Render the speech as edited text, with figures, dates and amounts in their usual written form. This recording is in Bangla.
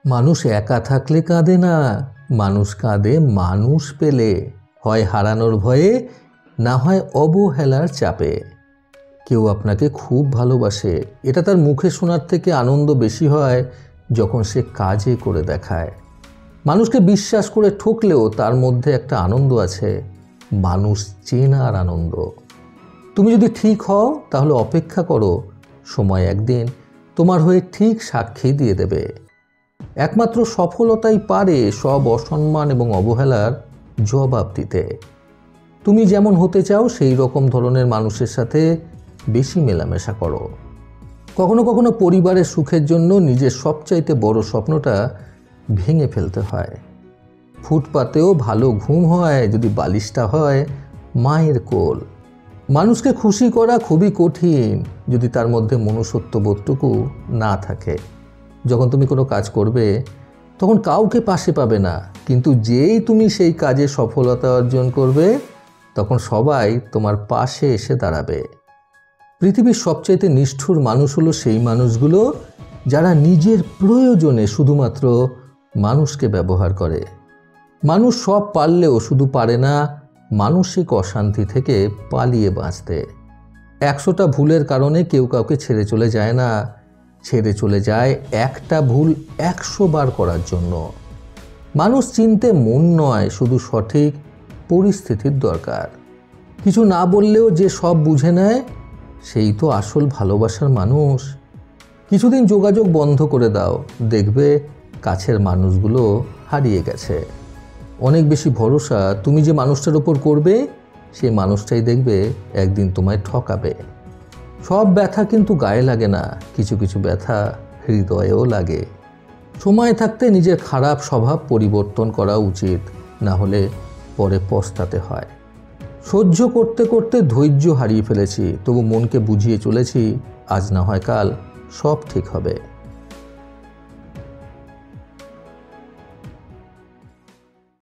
মানুষ একা থাকলে কাঁদে না, মানুষ কাঁদে মানুষ পেলে, হয় হারানোর ভয়ে, না হয় অবহেলার চাপে। কেউ আপনাকে খুব ভালোবাসে, এটা তার মুখে শোনার থেকে আনন্দ বেশি হয় যখন সে কাজে করে দেখায়। মানুষকে বিশ্বাস করে ঠকলেও তার মধ্যে একটা আনন্দ আছে, মানুষ চেনার আনন্দ। তুমি যদি ঠিক হও তাহলে অপেক্ষা করো, সময় একদিন তোমার হয়ে ঠিক সাক্ষী দিয়ে দেবে। একমাত্র সফলতাই পারে সব অসম্মান এবং অবহেলার জবাব দিতে। তুমি যেমন হতে চাও সেই রকম ধরনের মানুষের সাথে বেশি মেলামেশা করো। কখনো কখনো পরিবারের সুখের জন্য নিজের সবচাইতে বড় স্বপ্নটা ভেঙে ফেলতে হয়। ফুটপাতেও ভালো ঘুম হয় যদি বালিশটা হয় মায়ের কোল। মানুষকে খুশি করা খুবই কঠিন যদি তার মধ্যে মনুষ্যত্ববোধটুকু না থাকে। যখন তুমি কোনো কাজ করবে তখন কাউকে পাশে পাবে না, কিন্তু যেই তুমি সেই কাজে সফলতা অর্জন করবে তখন সবাই তোমার পাশে এসে দাঁড়াবে। পৃথিবীর সবচাইতে নিষ্ঠুর মানুষ হলো সেই মানুষগুলো যারা নিজের প্রয়োজনে শুধুমাত্র মানুষকে ব্যবহার করে। মানুষ সব পারলেও শুধু পারে না মানসিক অশান্তি থেকে পালিয়ে বাঁচতে। 100টা ভুলের কারণে কেউ কাউকে ছেড়ে চলে যায় না, ছেড়ে চলে যায় একটা ভুল 100 বার করার জন্য। মানুষ চিনতে মন নয়, শুধু সঠিক পরিস্থিতির দরকার। কিছু না বললেও যে সব বুঝে নেয় সেই তো আসল ভালোবাসার মানুষ। কিছুদিন যোগাযোগ বন্ধ করে দাও, দেখবে কাছের মানুষগুলো হারিয়ে গেছে। অনেক বেশি ভরসা তুমি যে মানুষটার ওপর করবে সেই মানুষটাই দেখবে একদিন তোমায় ঠকাবে। সব ব্যথা কিন্তু গায়ে লাগে না, কিছু কিছু ব্যথা হৃদয়েও লাগে। সময় থাকতে নিজের খারাপ স্বভাব পরিবর্তন করা উচিত, না হলে পরে পস্তাতে হয়। সহ্য করতে করতে ধৈর্য হারিয়ে ফেলেছি, তবু মনকে বুঝিয়ে চলেছি আজ না হয় কাল সব ঠিক হবে।